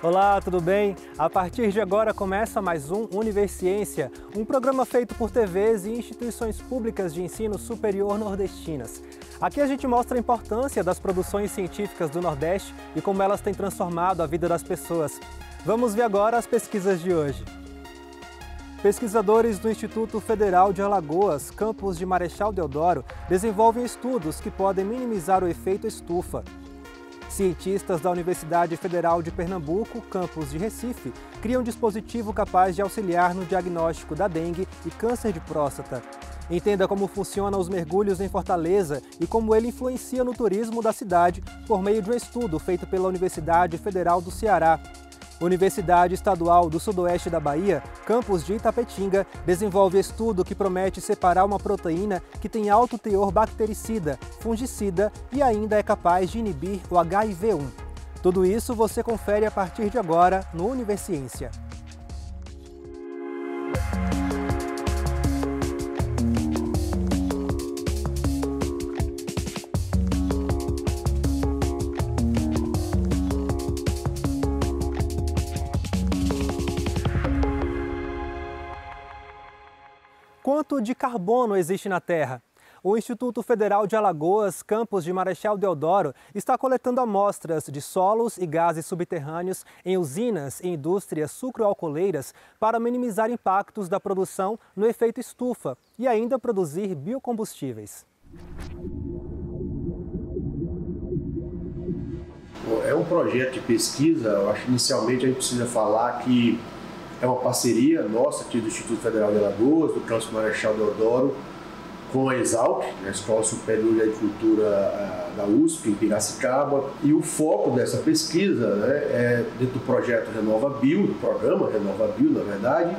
Olá, tudo bem? A partir de agora começa mais um Universiência, um programa feito por TVs e instituições públicas de ensino superior nordestinas. Aqui a gente mostra a importância das produções científicas do Nordeste e como elas têm transformado a vida das pessoas. Vamos ver agora as pesquisas de hoje. Pesquisadores do Instituto Federal de Alagoas, campus de Marechal Deodoro, desenvolvem estudos que podem minimizar o efeito estufa. Cientistas da Universidade Federal de Pernambuco, campus de Recife, criam um dispositivo capaz de auxiliar no diagnóstico da dengue e câncer de próstata. Entenda como funcionam os mergulhos em Fortaleza e como ele influencia no turismo da cidade por meio de um estudo feito pela Universidade Federal do Ceará. Universidade Estadual do Sudoeste da Bahia, campus de Itapetinga, desenvolve estudo que promete separar uma proteína que tem alto teor bactericida, fungicida e ainda é capaz de inibir o HIV-1. Tudo isso você confere a partir de agora no Universiência. Quanto de carbono existe na Terra? O Instituto Federal de Alagoas, campus de Marechal Deodoro, está coletando amostras de solos e gases subterrâneos em usinas e indústrias sucroalcooleiras para minimizar impactos da produção no efeito estufa e ainda produzir biocombustíveis. É um projeto de pesquisa. Eu acho que inicialmente a gente precisa falar que é uma parceria nossa aqui do Instituto Federal de Alagoas, do campus Marechal Deodoro, com a Exalc, a Escola Superior de Agricultura da USP, em Piracicaba. E o foco dessa pesquisa, é dentro do projeto RenovaBio, do programa RenovaBio, na verdade,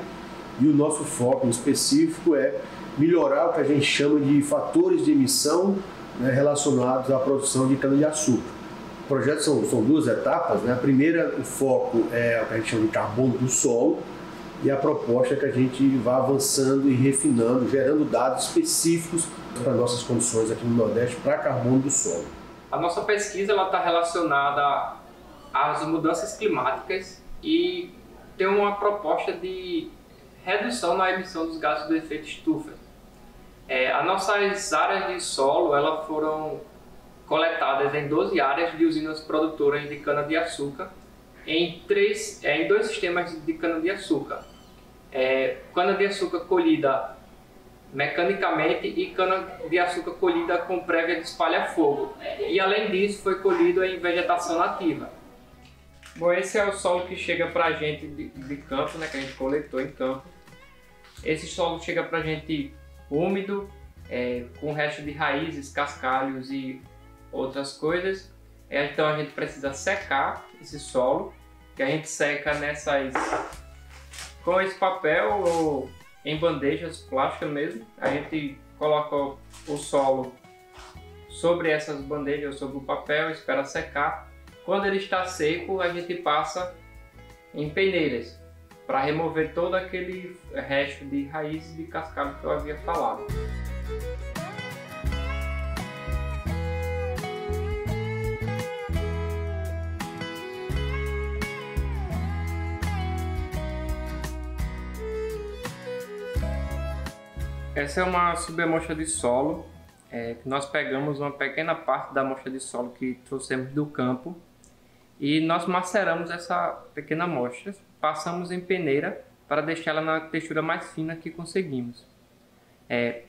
e o nosso foco em específico é melhorar o que a gente chama de fatores de emissão, relacionados à produção de cana-de-açúcar. O projeto são duas etapas. A primeira, o foco é o que a gente chama de carbono do solo, e a proposta é que a gente vá avançando e refinando, gerando dados específicos para nossas condições aqui no Nordeste para carbono do solo. A nossa pesquisa está relacionada às mudanças climáticas e tem uma proposta de redução na emissão dos gases do efeito estufa. As nossas áreas de solo foram coletadas em 12 áreas de usinas produtoras de cana-de-açúcar em dois sistemas de cana-de-açúcar. Cana-de-açúcar colhida mecanicamente e cana-de-açúcar colhida com prévia de espalha-fogo. E além disso foi colhido em vegetação nativa. Bom, esse é o solo que chega para a gente de campo, que a gente coletou em campo. Esse solo chega para a gente úmido, com resto de raízes, cascalhos e outras coisas. Então a gente precisa secar esse solo, que a gente seca com esse papel ou em bandejas plásticas mesmo. A gente coloca o solo sobre essas bandejas, sobre o papel, espera secar. Quando ele está seco, a gente passa em peneiras para remover todo aquele resto de raízes e de cascalho que eu havia falado. Essa é uma subamostra de solo, que nós pegamos uma pequena parte da amostra de solo que trouxemos do campo e nós maceramos essa pequena amostra, passamos em peneira para deixá-la na textura mais fina que conseguimos.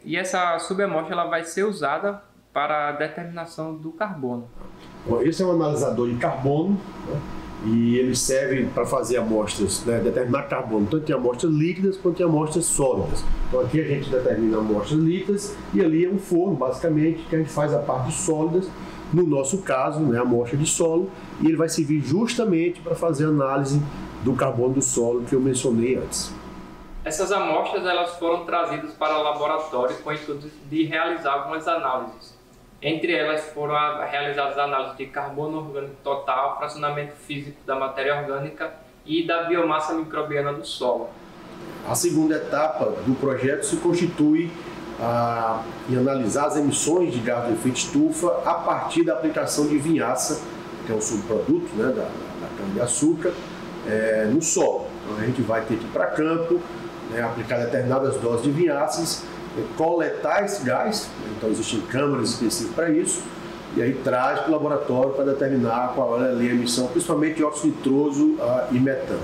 E essa subamostra vai ser usada para a determinação do carbono. Bom, esse é um analisador de carbono, e ele serve para fazer amostras, determinar carbono, tanto em amostras líquidas quanto em amostras sólidas. Então aqui a gente determina amostras líquidas e ali é um forno, basicamente, que a gente faz a parte de sólidas, no nosso caso, a amostra de solo, e ele vai servir justamente para fazer a análise do carbono do solo que eu mencionei antes. Essas amostras foram trazidas para o laboratório com o intuito de realizar algumas análises. Entre elas foram realizadas análises de carbono orgânico total, fracionamento físico da matéria orgânica e da biomassa microbiana do solo. A segunda etapa do projeto se constitui em analisar as emissões de gás do efeito estufa a partir da aplicação de vinhaça, que é um subproduto da cana-de-açúcar, no solo. Então a gente vai ter que ir para campo, né, aplicar determinadas doses de vinhaças, coletar esse gás, então existem câmaras específicas para isso, e aí traz para o laboratório para determinar qual é a emissão, principalmente de óxido nitroso e metano.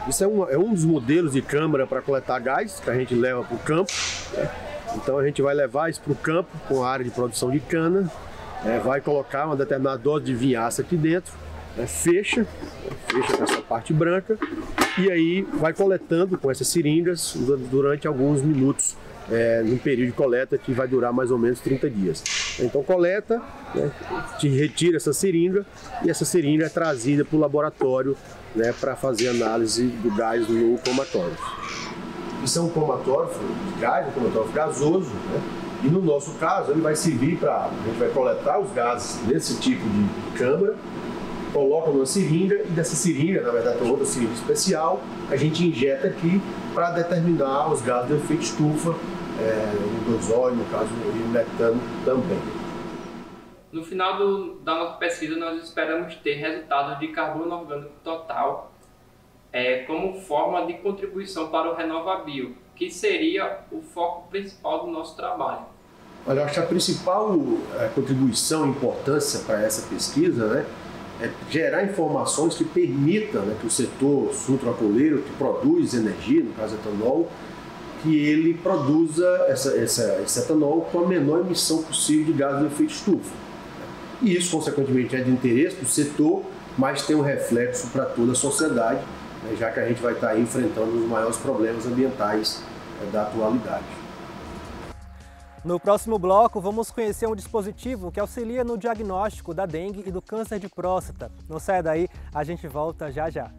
Isso é um dos modelos de câmara para coletar gás que a gente leva para o campo, né? Então a gente vai levar isso para o campo com a área de produção de cana, vai colocar uma determinada dose de vinhaça aqui dentro, fecha com essa parte branca e aí vai coletando com essas seringas durante alguns minutos, num período de coleta que vai durar mais ou menos 30 dias. Então coleta, né, te retira essa seringa e essa seringa é trazida para o laboratório, né, para fazer análise do gás no cromatógrafo. Isso é um cromatógrafo de gás, um cromatógrafo gasoso, né? E no nosso caso ele vai servir para, a gente vai coletar os gases desse tipo de câmara, coloca numa seringa e dessa seringa, na verdade tem outra seringa especial, a gente injeta aqui para determinar os gases de efeito estufa, o gasóleo, no caso o metano também. No final da nossa pesquisa nós esperamos ter resultados de carbono orgânico total como forma de contribuição para o RenovaBio, que seria o foco principal do nosso trabalho. Olha, eu acho que a principal contribuição e importância para essa pesquisa, né, é gerar informações que permitam, né, que o setor sucroalcooleiro, que produz energia, no caso etanol, que ele produza esse etanol com a menor emissão possível de gases de efeito estufa. E isso, consequentemente, é de interesse do setor, mas tem um reflexo para toda a sociedade, né, já que a gente vai estar aí enfrentando os maiores problemas ambientais da atualidade. No próximo bloco, vamos conhecer um dispositivo que auxilia no diagnóstico da dengue e do câncer de próstata. Não saia daí, a gente volta já já.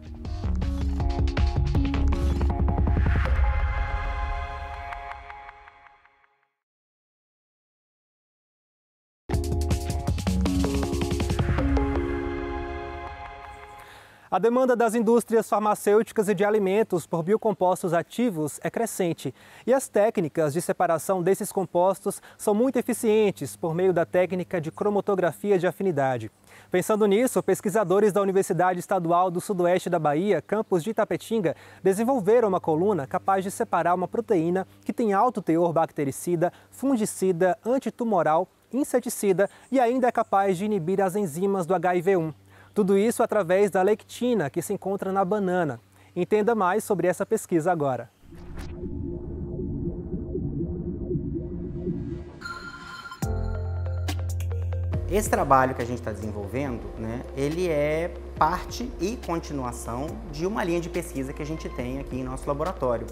A demanda das indústrias farmacêuticas e de alimentos por biocompostos ativos é crescente e as técnicas de separação desses compostos são muito eficientes por meio da técnica de cromatografia de afinidade. Pensando nisso, pesquisadores da Universidade Estadual do Sudoeste da Bahia, campus de Itapetinga, desenvolveram uma coluna capaz de separar uma proteína que tem alto teor bactericida, fungicida, antitumoral, inseticida e ainda é capaz de inibir as enzimas do HIV-1. Tudo isso através da lectina, que se encontra na banana. Entenda mais sobre essa pesquisa agora. Esse trabalho que a gente está desenvolvendo, né, ele é parte e continuação de uma linha de pesquisa que a gente tem aqui em nosso laboratório,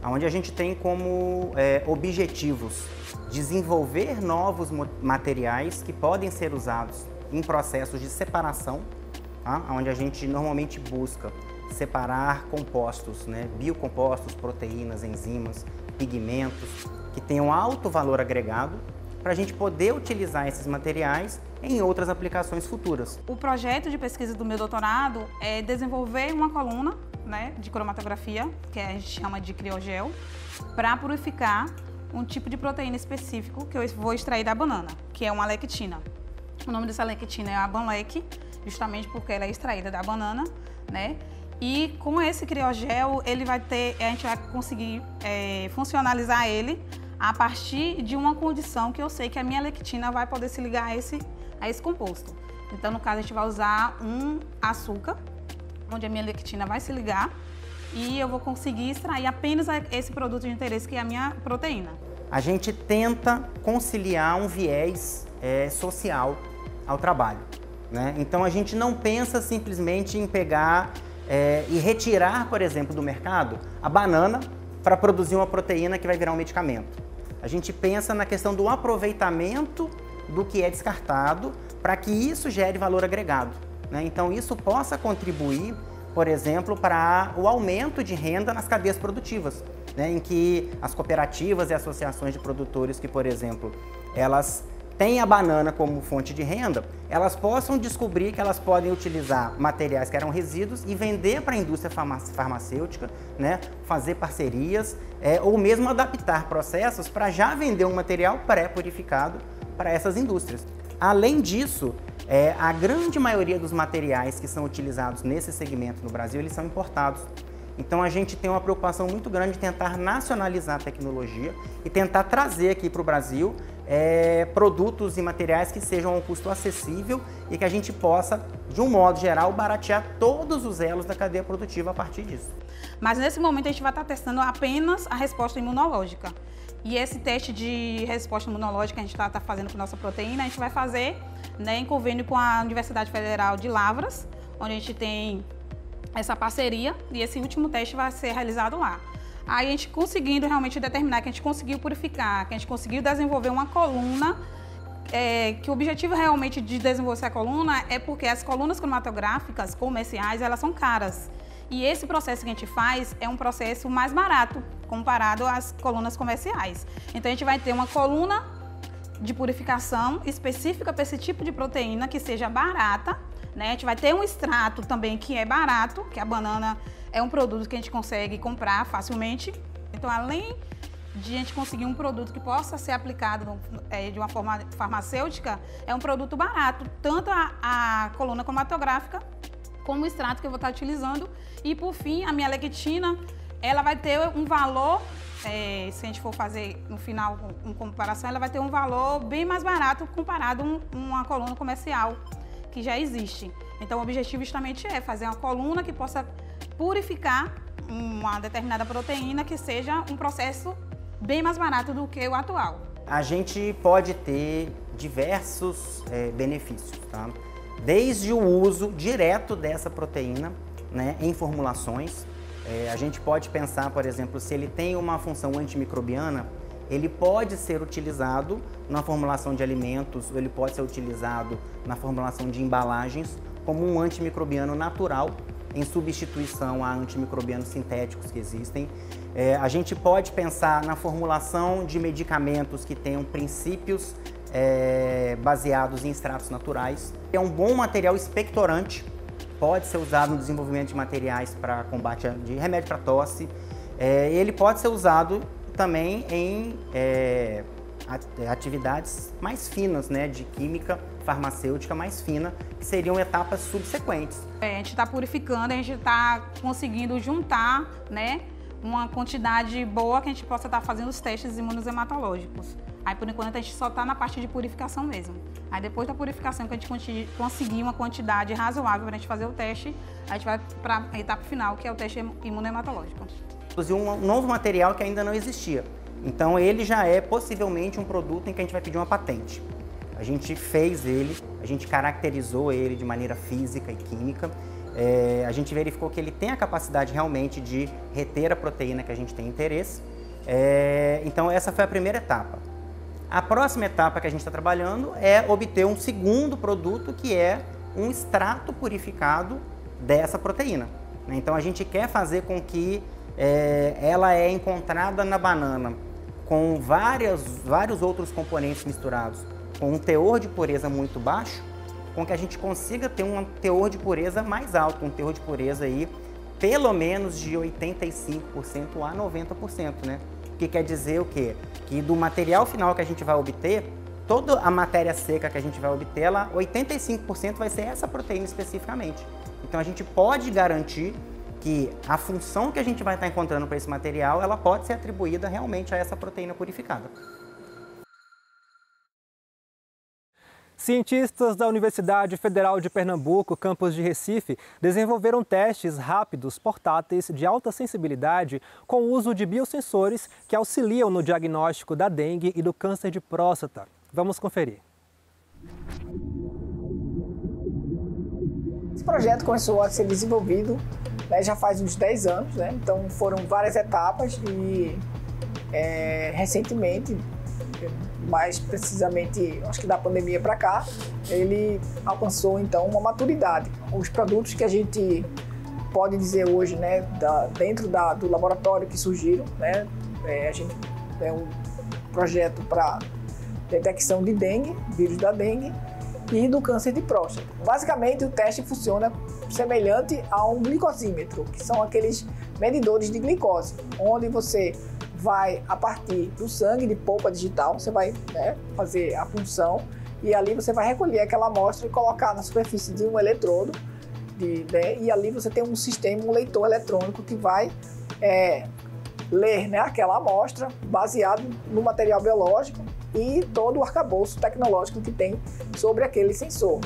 onde a gente tem como objetivos desenvolver novos materiais que podem ser usados em processos de separação, tá? Onde a gente normalmente busca separar compostos, né? Biocompostos, proteínas, enzimas, pigmentos, que tenham alto valor agregado, para a gente poder utilizar esses materiais em outras aplicações futuras. O projeto de pesquisa do meu doutorado é desenvolver uma coluna, né, de cromatografia, que a gente chama de criogel, para purificar um tipo de proteína específico que eu vou extrair da banana, que é uma lectina. O nome dessa lectina é a Banlec, justamente porque ela é extraída da banana, né? E com esse criogel, a gente vai conseguir funcionalizar ele a partir de uma condição que eu sei que a minha lectina vai poder se ligar a esse composto. Então, no caso, a gente vai usar um açúcar, onde a minha lectina vai se ligar, e eu vou conseguir extrair apenas esse produto de interesse, que é a minha proteína. A gente tenta conciliar um viés social ao trabalho, né? Então a gente não pensa simplesmente em pegar e retirar, por exemplo, do mercado a banana para produzir uma proteína que vai virar um medicamento. A gente pensa na questão do aproveitamento do que é descartado para que isso gere valor agregado, né? Então isso possa contribuir, por exemplo, para o aumento de renda nas cadeias produtivas, né? Em que as cooperativas e associações de produtores que, por exemplo, elas têm a banana como fonte de renda, elas possam descobrir que elas podem utilizar materiais que eram resíduos e vender para a indústria farmacêutica, né? Fazer parcerias ou mesmo adaptar processos para já vender um material pré-purificado para essas indústrias. Além disso, a grande maioria dos materiais que são utilizados nesse segmento no Brasil, eles são importados. Então a gente tem uma preocupação muito grande de tentar nacionalizar a tecnologia e tentar trazer aqui para o Brasil produtos e materiais que sejam a um custo acessível e que a gente possa, de um modo geral, baratear todos os elos da cadeia produtiva a partir disso. Mas nesse momento a gente vai estar testando apenas a resposta imunológica. E esse teste de resposta imunológica que a gente está fazendo com nossa proteína, a gente vai fazer, né, em convênio com a Universidade Federal de Lavras, onde a gente tem essa parceria, e esse último teste vai ser realizado lá. Aí a gente conseguindo realmente determinar que a gente conseguiu purificar, que a gente conseguiu desenvolver uma coluna, que o objetivo realmente de desenvolver essa coluna é porque as colunas cromatográficas comerciais, elas são caras. E esse processo que a gente faz é um processo mais barato, comparado às colunas comerciais. Então a gente vai ter uma coluna de purificação específica para esse tipo de proteína que seja barata, né? A gente vai ter um extrato também que é barato, que a banana é um produto que a gente consegue comprar facilmente. Então, além de a gente conseguir um produto que possa ser aplicado de uma forma farmacêutica, é um produto barato, tanto a coluna cromatográfica como o extrato que eu vou estar utilizando. E, por fim, a minha lectina, ela vai ter um valor, se a gente for fazer no final uma comparação, ela vai ter um valor bem mais barato comparado a uma coluna comercial que já existe. Então, o objetivo justamente é fazer uma coluna que possa purificar uma determinada proteína que seja um processo bem mais barato do que o atual. A gente pode ter diversos benefícios, tá? Desde o uso direto dessa proteína, né, em formulações. A gente pode pensar, por exemplo, se ele tem uma função antimicrobiana, ele pode ser utilizado na formulação de alimentos, ou ele pode ser utilizado na formulação de embalagens como um antimicrobiano natural, em substituição a antimicrobianos sintéticos que existem. A gente pode pensar na formulação de medicamentos que tenham princípios baseados em extratos naturais. É um bom material expectorante, pode ser usado no desenvolvimento de materiais para combate de remédio para tosse. Ele pode ser usado também em atividades mais finas, né, de química farmacêutica mais fina, que seriam etapas subsequentes. A gente está purificando, a gente está conseguindo juntar, né, uma quantidade boa que a gente possa estar fazendo os testes imunohematológicos. Aí, por enquanto, a gente só está na parte de purificação mesmo. Aí, depois da purificação, que a gente conseguir uma quantidade razoável para a gente fazer o teste, a gente vai para a etapa final, que é o teste imunohematológico. Inclusive, um novo material que ainda não existia. Então, ele já é possivelmente um produto em que a gente vai pedir uma patente. A gente fez ele, a gente caracterizou ele de maneira física e química. A gente verificou que ele tem a capacidade realmente de reter a proteína que a gente tem interesse. Então, essa foi a primeira etapa. A próxima etapa que a gente está trabalhando é obter um segundo produto, que é um extrato purificado dessa proteína. Então, a gente quer fazer com que ela é encontrada na banana com vários outros componentes misturados, com um teor de pureza muito baixo, com que a gente consiga ter um teor de pureza mais alto, um teor de pureza aí pelo menos de 85% a 90%, né? O que quer dizer o quê? Que do material final que a gente vai obter, toda a matéria seca que a gente vai obter, 85% vai ser essa proteína especificamente. Então a gente pode garantir que a função que a gente vai estar encontrando para esse material, ela pode ser atribuída realmente a essa proteína purificada. Cientistas da Universidade Federal de Pernambuco, campus de Recife, desenvolveram testes rápidos portáteis de alta sensibilidade com o uso de biosensores que auxiliam no diagnóstico da dengue e do câncer de próstata. Vamos conferir. Esse projeto começou a ser desenvolvido, né, já faz uns 10 anos, né? Então foram várias etapas e recentemente, mais precisamente, acho que da pandemia para cá, ele alcançou então uma maturidade. Os produtos que a gente pode dizer hoje, né, dentro do laboratório que surgiram, né, a gente tem um projeto para detecção de dengue, vírus da dengue e do câncer de próstata. Basicamente, o teste funciona semelhante a um glicosímetro, que são aqueles medidores de glicose, onde você vai, a partir do sangue de polpa digital, você vai, né, fazer a punção e ali você vai recolher aquela amostra e colocar na superfície de um eletrodo, né? E ali você tem um sistema, um leitor eletrônico que vai ler, né, aquela amostra baseado no material biológico e todo o arcabouço tecnológico que tem sobre aquele sensor.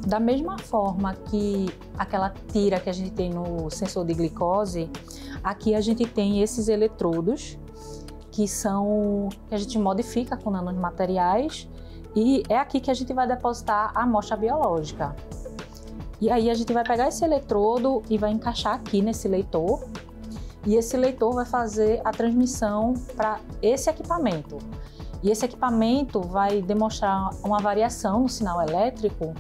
Da mesma forma que aquela tira que a gente tem no sensor de glicose, aqui a gente tem esses eletrodos que a gente modifica com nanomateriais e é aqui que a gente vai depositar a amostra biológica. E aí a gente vai pegar esse eletrodo e vai encaixar aqui nesse leitor e esse leitor vai fazer a transmissão para esse equipamento. E esse equipamento vai demonstrar uma variação no sinal elétrico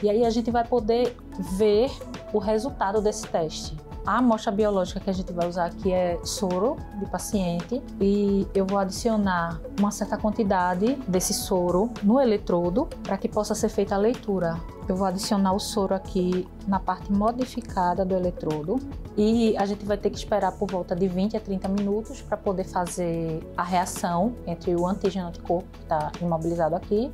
e aí a gente vai poder ver o resultado desse teste. A amostra biológica que a gente vai usar aqui é soro de paciente e eu vou adicionar uma certa quantidade desse soro no eletrodo para que possa ser feita a leitura. Eu vou adicionar o soro aqui na parte modificada do eletrodo e a gente vai ter que esperar por volta de 20 a 30 minutos para poder fazer a reação entre o antígeno e o anticorpo que está imobilizado aqui.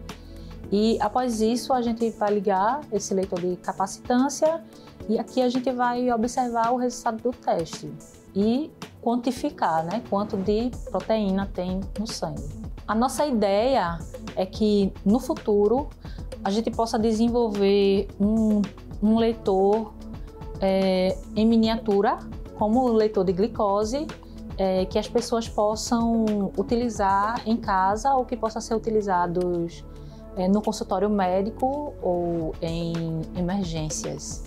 E após isso a gente vai ligar esse leitor de capacitância e aqui a gente vai observar o resultado do teste e quantificar, né, quanto de proteína tem no sangue. A nossa ideia é que no futuro a gente possa desenvolver um leitor em miniatura, como o leitor de glicose, que as pessoas possam utilizar em casa ou que possam ser utilizados no consultório médico ou em emergências.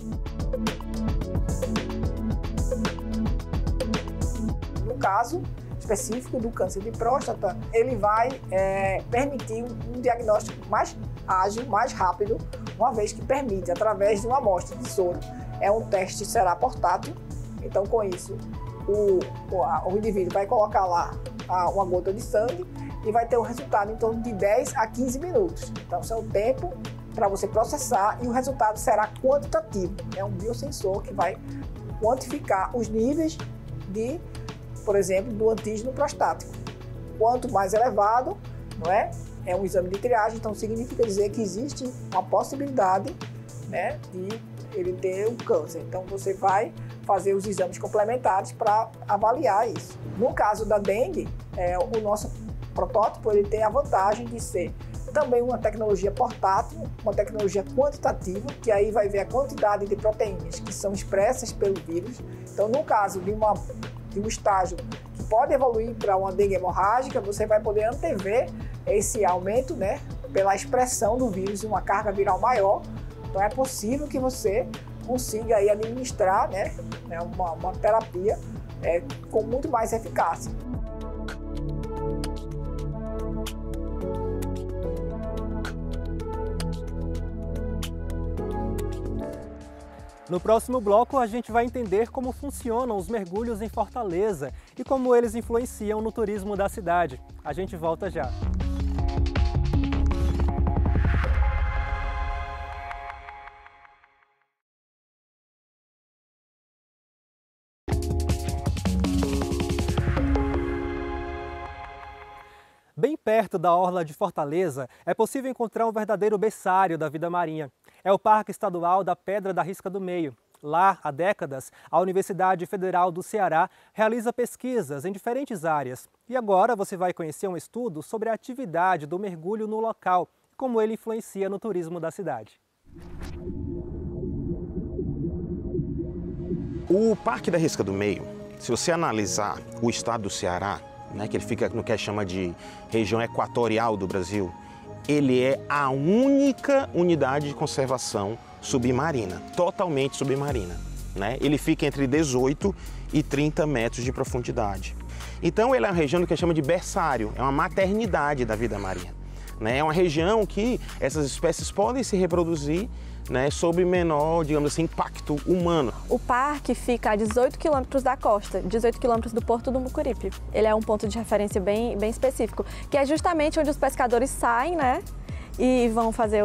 No caso específico do câncer de próstata, ele vai permitir um diagnóstico mais ágil, mais rápido, uma vez que permite, através de uma amostra de soro. É um teste, será portátil, então com isso o indivíduo vai colocar lá uma gota de sangue e vai ter o resultado em torno de 10 a 15 minutos. Então, esse é o tempo para você processar e o resultado será quantitativo. É um biosensor que vai quantificar os níveis por exemplo, do antígeno prostático. Quanto mais elevado, não é? É um exame de triagem, então significa dizer que existe uma possibilidade, né, de ele ter um câncer. Então, você vai fazer os exames complementares para avaliar isso. No caso da dengue, o nosso protótipo ele tem a vantagem de ser também uma tecnologia portátil, uma tecnologia quantitativa, que aí vai ver a quantidade de proteínas que são expressas pelo vírus. Então, no caso de um estágio que pode evoluir para uma dengue hemorrágica, você vai poder antever esse aumento, né, pela expressão do vírus em uma carga viral maior. Então, é possível que você consiga aí administrar, né, uma terapia com muito mais eficácia. No próximo bloco, a gente vai entender como funcionam os mergulhos em Fortaleza e como eles influenciam no turismo da cidade. A gente volta já. Bem perto da orla de Fortaleza, é possível encontrar um verdadeiro berçário da vida marinha. É o Parque Estadual da Pedra da Risca do Meio. Lá, há décadas, a Universidade Federal do Ceará realiza pesquisas em diferentes áreas. E agora você vai conhecer um estudo sobre a atividade do mergulho no local e como ele influencia no turismo da cidade. O Parque da Risca do Meio, se você analisar o estado do Ceará, né, que ele fica no que chama de região equatorial do Brasil, ele é a única unidade de conservação submarina, totalmente submarina, né? Ele fica entre 18 e 30 metros de profundidade. Então ele é uma região que chama de berçário, é uma maternidade da vida marinha, né? É uma região que essas espécies podem se reproduzir, né, sob menor, digamos assim, impacto humano. O parque fica a 18 quilômetros da costa, 18 quilômetros do Porto do Mucuripe. Ele é um ponto de referência bem específico, que é justamente onde os pescadores saem, né, e vão fazer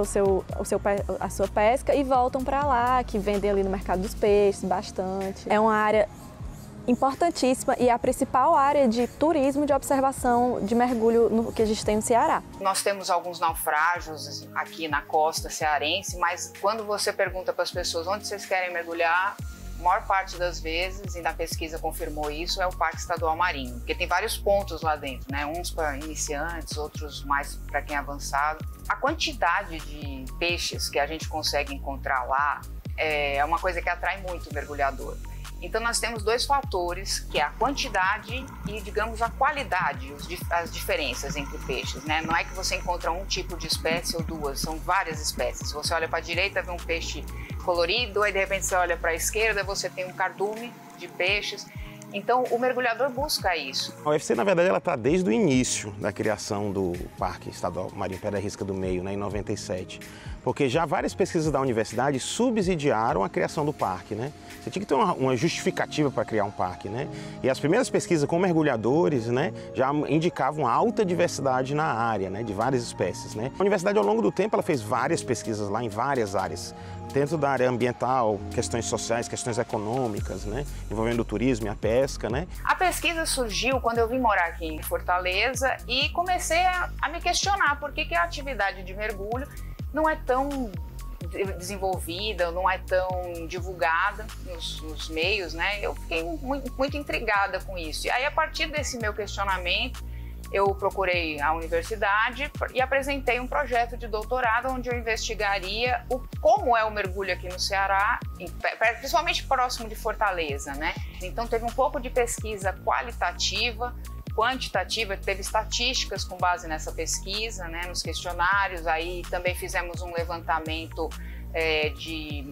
a sua pesca e voltam para lá, que vendem ali no mercado dos peixes bastante. É uma área importantíssima e é a principal área de turismo de observação de mergulho que a gente tem no Ceará. Nós temos alguns naufrágios aqui na costa cearense, mas quando você pergunta para as pessoas onde vocês querem mergulhar, a maior parte das vezes, e na pesquisa confirmou isso, é o Parque Estadual Marinho, porque tem vários pontos lá dentro, né? Uns para iniciantes, outros mais para quem é avançado. A quantidade de peixes que a gente consegue encontrar lá é uma coisa que atrai muito o mergulhador. Então nós temos dois fatores, que é a quantidade e, digamos, a qualidade, as diferenças entre peixes, né? Não é que você encontra um tipo de espécie ou duas, são várias espécies. Você olha para a direita, vê um peixe colorido, aí de repente você olha para a esquerda, você tem um cardume de peixes. Então o mergulhador busca isso. A UFC, na verdade, ela está desde o início da criação do Parque Estadual Marinho Pedra Risca do Meio, né, em 97. Porque já várias pesquisas da universidade subsidiaram a criação do parque, né? Você tinha que ter uma justificativa para criar um parque, né? E as primeiras pesquisas com mergulhadores, né, já indicavam alta diversidade na área, né, de várias espécies, né? A universidade, ao longo do tempo, ela fez várias pesquisas lá em várias áreas, dentro da área ambiental, questões sociais, questões econômicas, né, envolvendo o turismo e a pesca, né? A pesquisa surgiu quando eu vim morar aqui em Fortaleza e comecei a me questionar por que a atividade de mergulho não é tão desenvolvida, não é tão divulgada nos meios, né? Eu fiquei muito intrigada com isso. E aí, a partir desse meu questionamento, eu procurei a universidade e apresentei um projeto de doutorado onde eu investigaria como é o mergulho aqui no Ceará, principalmente próximo de Fortaleza, né? Então teve um pouco de pesquisa qualitativa, quantitativa, teve estatísticas com base nessa pesquisa, né, nos questionários. Aí também fizemos um levantamento de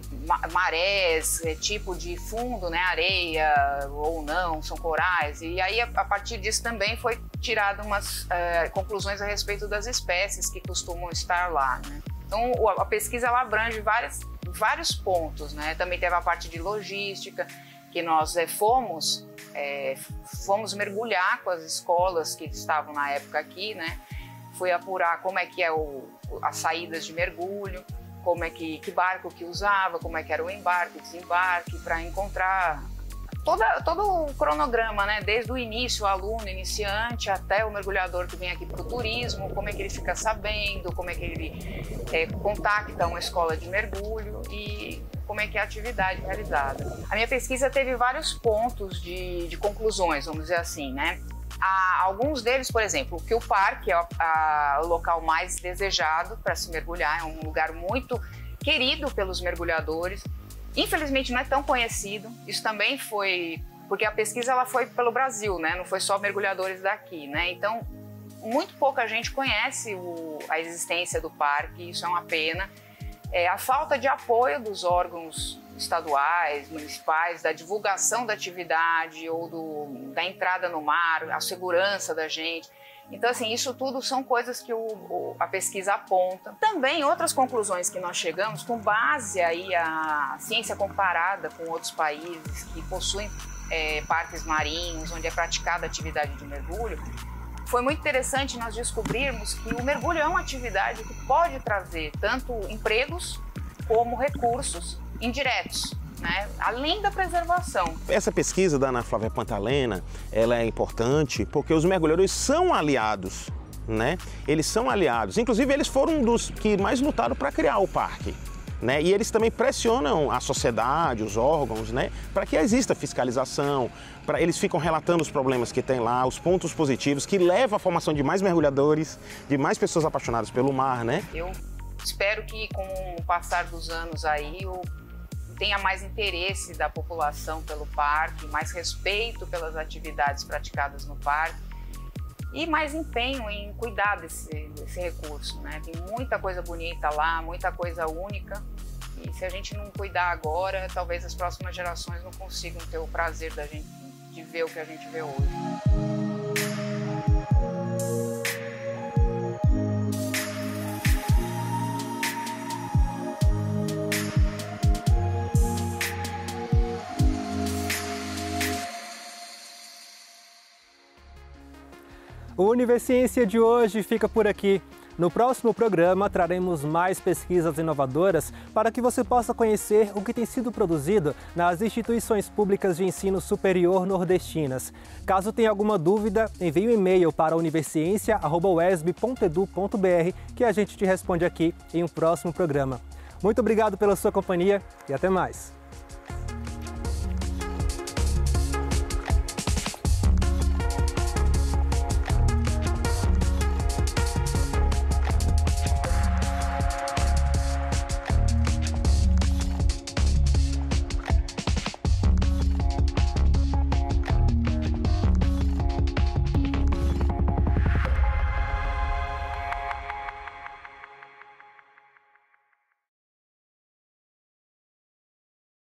marés, tipo de fundo, né, areia ou não, são corais. E aí, a partir disso também foi tirado umas conclusões a respeito das espécies que costumam estar lá, né? Então a pesquisa ela abrange vários pontos, né? Também teve a parte de logística, que nós fomos mergulhar com as escolas que estavam na época aqui, né? Fui apurar como é que é as saídas de mergulho, como é que barco que usava, como é que era o embarque, desembarque, para encontrar todo o cronograma, né? Desde o início, o aluno iniciante, até o mergulhador que vem aqui para o turismo, como é que ele fica sabendo, como é que ele contacta uma escola de mergulho e como é que é a atividade realizada. A minha pesquisa teve vários pontos de conclusões, vamos dizer assim, né? Alguns deles, por exemplo, que o parque é o local mais desejado para se mergulhar, é um lugar muito querido pelos mergulhadores. Infelizmente não é tão conhecido, isso também foi porque a pesquisa ela foi pelo Brasil, né? Não foi só mergulhadores daqui, né? Então, muito pouca gente conhece a existência do parque, isso é uma pena. A falta de apoio dos órgãos estaduais, municipais, da divulgação da atividade ou da entrada no mar, a segurança da gente. Então, assim, isso tudo são coisas que a pesquisa aponta. Também outras conclusões que nós chegamos, com base aí a ciência comparada com outros países que possuem parques marinhos, onde é praticada a atividade de mergulho, foi muito interessante nós descobrirmos que o mergulho é uma atividade que pode trazer tanto empregos como recursos indiretos, né? Além da preservação. Essa pesquisa da Ana Flávia Pantalena, ela é importante porque os mergulhadores são aliados, né? Eles são aliados. Inclusive, eles foram um dos que mais lutaram para criar o parque, né? E eles também pressionam a sociedade, os órgãos, né, para que exista fiscalização. Eles ficam relatando os problemas que tem lá, os pontos positivos, que levam à formação de mais mergulhadores, de mais pessoas apaixonadas pelo mar, né? Eu espero que com o passar dos anos aí tenha mais interesse da população pelo parque, mais respeito pelas atividades praticadas no parque e mais empenho em cuidar desse recurso, né? Tem muita coisa bonita lá, muita coisa única, e se a gente não cuidar agora, talvez as próximas gerações não consigam ter o prazer de ver o que a gente vê hoje. O Universiência de hoje fica por aqui. No próximo programa, traremos mais pesquisas inovadoras para que você possa conhecer o que tem sido produzido nas instituições públicas de ensino superior nordestinas. Caso tenha alguma dúvida, envie um e-mail para universiencia@uesb.edu.br que a gente te responde aqui em um próximo programa. Muito obrigado pela sua companhia e até mais!